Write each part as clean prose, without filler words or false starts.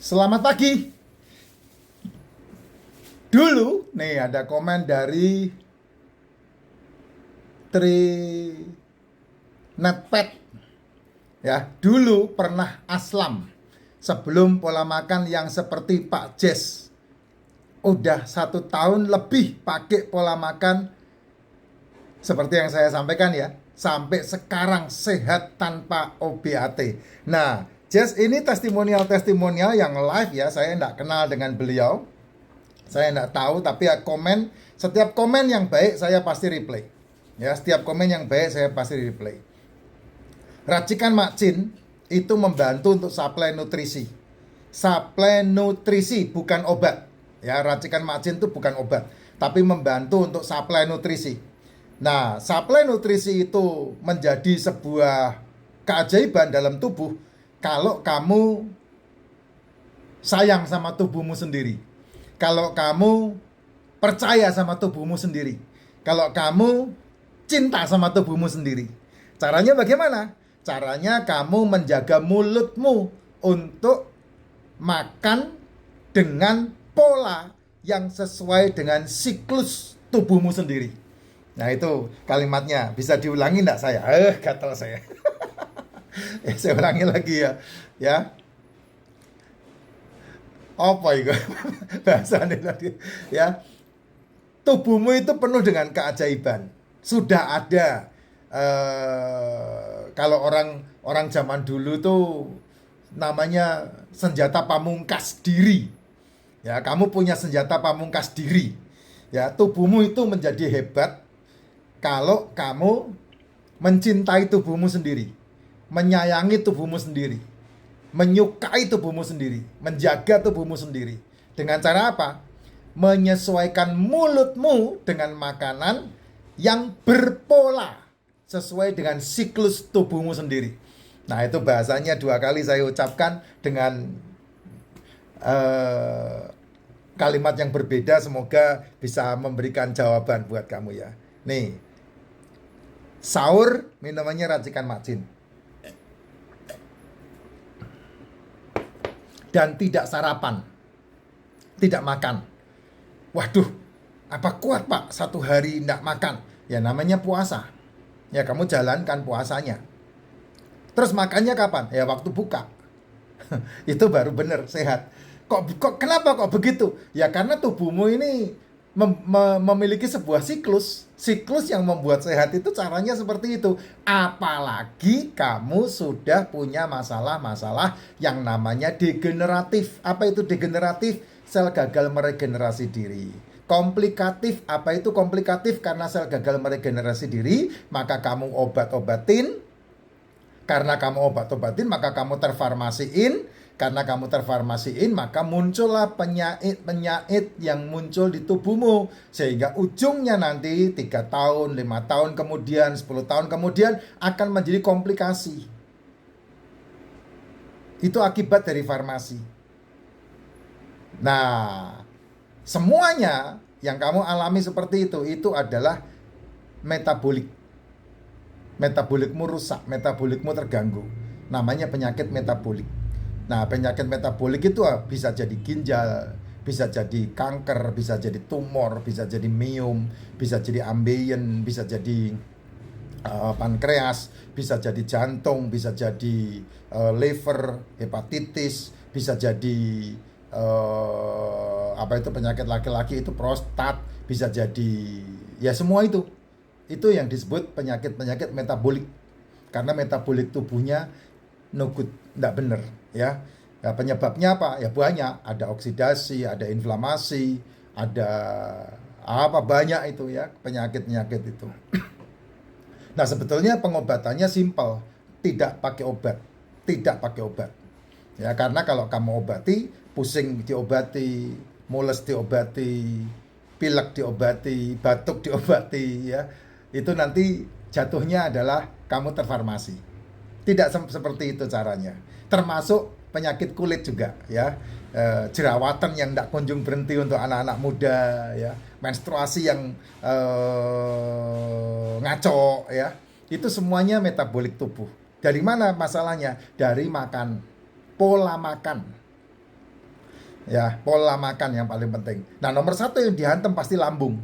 Selamat pagi. Dulu nih ada komen dari Trinetpet ya. Dulu pernah aslam sebelum pola makan yang seperti Pak Jess. Udah 1 tahun lebih pakai pola makan seperti yang saya sampaikan ya. Sampai sekarang sehat tanpa OBAT. Nah, Jess ini testimonial yang live ya. Saya tidak kenal dengan beliau. Saya tidak tahu, tapi ya setiap komen yang baik saya pasti replay. Ya, setiap komen yang baik saya pasti replay. Racikan Mak Cin itu membantu untuk suplai nutrisi. Suplai nutrisi bukan obat. Ya, racikan Mak Cin itu bukan obat, tapi membantu untuk suplai nutrisi. Nah, suplai nutrisi itu menjadi sebuah keajaiban dalam tubuh kalau kamu sayang sama tubuhmu sendiri. Kalau kamu percaya sama tubuhmu sendiri. Kalau kamu cinta sama tubuhmu sendiri. Caranya bagaimana? Caranya kamu menjaga mulutmu untuk makan dengan pola yang sesuai dengan siklus tubuhmu sendiri. Nah, itu kalimatnya. Bisa diulangi enggak saya? Gatal saya. Saya ulangi lagi ya. Ya, apa itu bahasanya tadi ya. Tubuhmu itu penuh dengan keajaiban. Sudah ada kalau orang zaman dulu tuh namanya senjata pamungkas diri. Ya, kamu punya senjata pamungkas diri. Ya, tubuhmu itu menjadi hebat kalau kamu mencintai tubuhmu sendiri, menyayangi tubuhmu sendiri, menyukai tubuhmu sendiri, menjaga tubuhmu sendiri. Dengan cara apa? Menyesuaikan mulutmu dengan makanan yang berpola sesuai dengan siklus tubuhmu sendiri. Nah, itu bahasanya 2 kali saya ucapkan dengan kalimat yang berbeda. Semoga bisa memberikan jawaban buat kamu ya. Nih, sahur minumannya racikan Mak Cin. Dan tidak sarapan, tidak makan. Waduh, apa kuat Pak 1 hari tidak makan? Ya namanya puasa. Ya kamu jalankan puasanya. Terus makannya kapan? Ya waktu buka. Itu baru benar sehat. Kenapa kok begitu? Ya karena tubuhmu ini memiliki sebuah siklus yang membuat sehat. Itu caranya seperti itu. Apalagi kamu sudah punya masalah-masalah yang namanya degeneratif. Apa itu degeneratif? Sel gagal meregenerasi diri. Komplikatif, apa itu komplikatif? Karena sel gagal meregenerasi diri, maka kamu obat-obatin. Karena kamu obat-obatin, maka kamu terfarmasiin. Karena kamu terfarmasiin, maka muncullah penyakit yang muncul di tubuhmu. Sehingga ujungnya nanti 3 tahun, 5 tahun kemudian, 10 tahun kemudian akan menjadi komplikasi. Itu akibat dari farmasi. Nah, semuanya yang kamu alami seperti itu adalah metabolik. Metabolikmu rusak, metabolikmu terganggu. Namanya penyakit metabolik. Nah, penyakit metabolik itu bisa jadi ginjal, bisa jadi kanker, bisa jadi tumor, bisa jadi miom, bisa jadi ambeien, bisa jadi pankreas, bisa jadi jantung, bisa jadi liver, hepatitis, bisa jadi apa itu penyakit laki-laki itu prostat, bisa jadi ya semua itu. Itu yang disebut penyakit-penyakit metabolik. Karena metabolik tubuhnya no good, tidak benar ya. Ya, penyebabnya apa? Ya banyak, ada oksidasi, ada inflamasi, ada apa banyak itu ya penyakit-penyakit itu. Nah, sebetulnya pengobatannya simpel, tidak pakai obat, tidak pakai obat. Ya, karena kalau kamu obati, pusing diobati, mules diobati, pilek diobati, batuk diobati ya. Itu nanti jatuhnya adalah kamu terfarmasi. Tidak seperti itu caranya. Termasuk penyakit kulit juga ya. Jerawatan yang tidak kunjung berhenti untuk anak-anak muda ya. Menstruasi yang ngaco ya. Itu semuanya metabolik tubuh. Dari mana masalahnya? Dari makan. Pola makan. Ya, pola makan yang paling penting. Nah, nomor satu yang dihantam pasti lambung.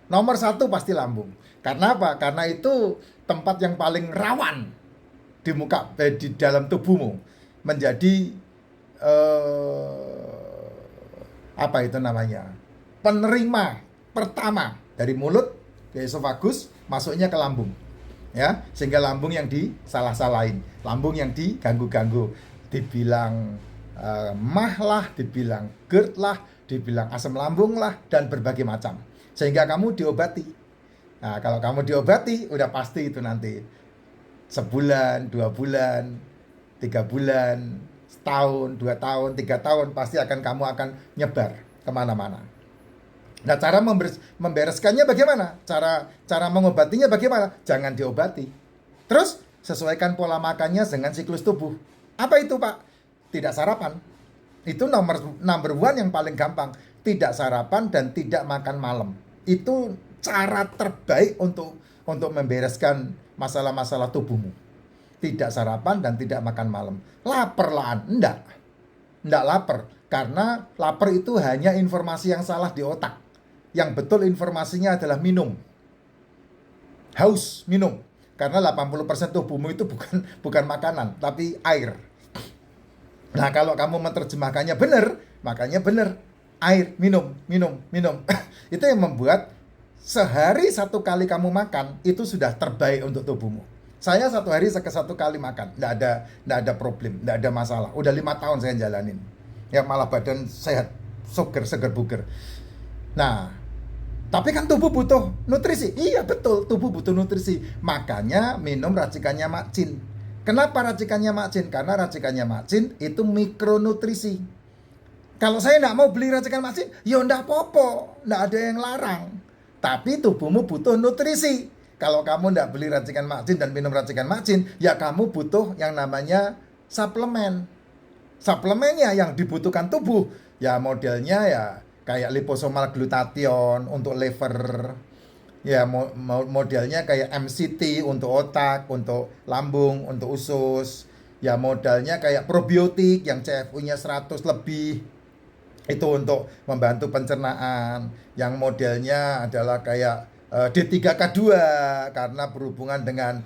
Nomor satu pasti lambung. Karena apa? Karena itu tempat yang paling rawan di dalam tubuhmu menjadi apa itu namanya? Penerima pertama dari mulut ke esofagus masuknya ke lambung. Ya, sehingga lambung yang disalah-salahin, lambung yang diganggu-ganggu, dibilang mah lah, dibilang GERD lah, dibilang asam lambung lah, dan berbagai macam. Sehingga kamu diobati. Nah, kalau kamu diobati, udah pasti itu nanti sebulan, 2 bulan, 3 bulan, setahun, 2 tahun, 3 tahun, pasti kamu akan nyebar kemana-mana. Nah, cara membereskannya bagaimana? Cara mengobatinya bagaimana? Jangan diobati. Terus sesuaikan pola makannya dengan siklus tubuh. Apa itu, Pak? Tidak sarapan. Itu number one yang paling gampang. Tidak sarapan dan tidak makan malam. Itu cara terbaik untuk membereskan masalah-masalah tubuhmu. Tidak sarapan dan tidak makan malam. Lapar lah? Enggak lapar. Karena lapar itu hanya informasi yang salah di otak. Yang betul informasinya adalah minum. Haus, minum. Karena 80% tubuhmu itu bukan makanan, tapi air. Nah, kalau kamu menerjemahkannya benar, makanya benar. Air, minum. Itu yang membuat sehari 1 kali kamu makan, itu sudah terbaik untuk tubuhmu. Saya 1 hari 1 kali makan, nggak ada problem, nggak ada masalah. Udah 5 tahun saya jalanin. Ya malah badan sehat, seger buger. Nah, tapi kan tubuh butuh nutrisi. Iya betul, tubuh butuh nutrisi. Makanya minum racikannya Mak Cin. Kenapa racikannya Mak Cin? Karena racikannya Mak Cin itu mikronutrisi. Kalau saya nggak mau beli racikan Mak Cin, ya nggak apa-apa, nggak ada yang larang. Tapi tubuhmu butuh nutrisi. Kalau kamu nggak beli racikan Mak Cin dan minum racikan Mak Cin, ya kamu butuh yang namanya suplemen. Suplemennya yang dibutuhkan tubuh, ya modelnya ya kayak liposomal glutathione untuk liver, ya modelnya kayak MCT untuk otak, untuk lambung, untuk usus, ya modalnya kayak probiotik yang CFU-nya 100 lebih, itu untuk membantu pencernaan, yang modelnya adalah kayak D3K2 karena berhubungan dengan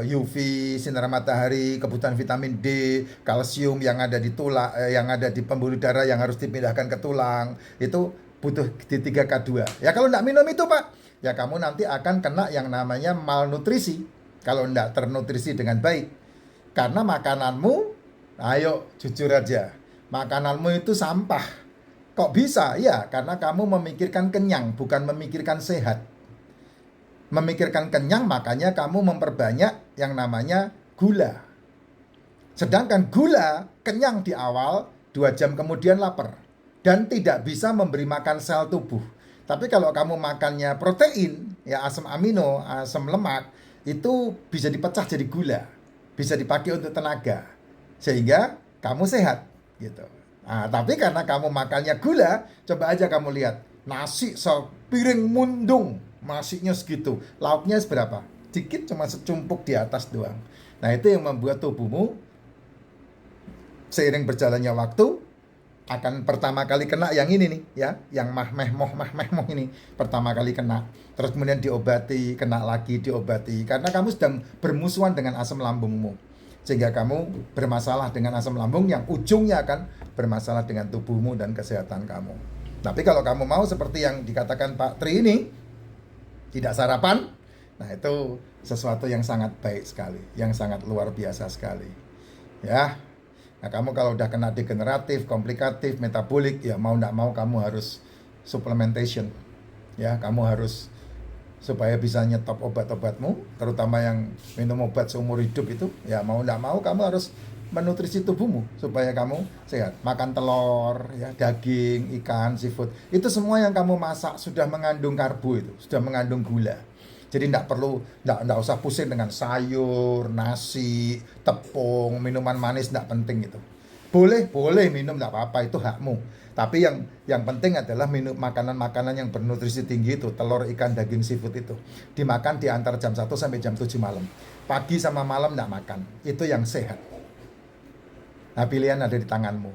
UV, sinar matahari, kebutuhan vitamin D, kalsium yang ada di tulang, yang ada di pembuluh darah yang harus dipindahkan ke tulang, itu butuh D3K2. Ya kalau nggak minum itu, Pak, ya kamu nanti akan kena yang namanya malnutrisi kalau nggak ternutrisi dengan baik. Karena makananmu, ayo jujur aja, makananmu itu sampah. Kok bisa? Ya, karena kamu memikirkan kenyang, bukan memikirkan sehat. Memikirkan kenyang, makanya kamu memperbanyak yang namanya gula. Sedangkan gula kenyang di awal, 2 jam kemudian lapar. Dan tidak bisa memberi makan sel tubuh. Tapi kalau kamu makannya protein, ya asam amino, asam lemak, itu bisa dipecah jadi gula. Bisa dipakai untuk tenaga. Sehingga kamu sehat, gitu. Nah, tapi karena kamu makannya gula, coba aja kamu lihat, nasi sepiring mundung, nasinya segitu, lauknya seberapa? Dikit, cuma secumpuk di atas doang. Nah, itu yang membuat tubuhmu seiring berjalannya waktu akan pertama kali kena yang ini nih, ya, yang mahmeh-moh ini pertama kali kena, terus kemudian diobati, kena lagi, diobati, karena kamu sedang bermusuhan dengan asam lambungmu. Sehingga kamu bermasalah dengan asam lambung yang ujungnya akan bermasalah dengan tubuhmu dan kesehatan kamu. Tapi kalau kamu mau seperti yang dikatakan Pak Tri ini, tidak sarapan, nah itu sesuatu yang sangat baik sekali, yang sangat luar biasa sekali. Ya, nah kamu kalau udah kena degeneratif, komplikatif, metabolik, ya mau nggak mau kamu harus supplementation. Ya, kamu harus supaya bisa nyetop obat-obatmu, terutama yang minum obat seumur hidup itu, ya mau nggak mau kamu harus menutrisi tubuhmu supaya kamu sehat. Makan telur, ya, daging, ikan, seafood, itu semua yang kamu masak sudah mengandung karbo, itu sudah mengandung gula. Jadi nggak usah pusing dengan sayur, nasi, tepung, minuman manis, nggak penting itu. Boleh minum, nggak apa-apa, itu hakmu. Tapi yang penting adalah minum makanan-makanan yang bernutrisi tinggi itu, telur, ikan, daging, seafood itu dimakan di antara jam 1 sampai jam 7 malam. Pagi sama malam nggak makan. Itu yang sehat. Nah, pilihan ada di tanganmu.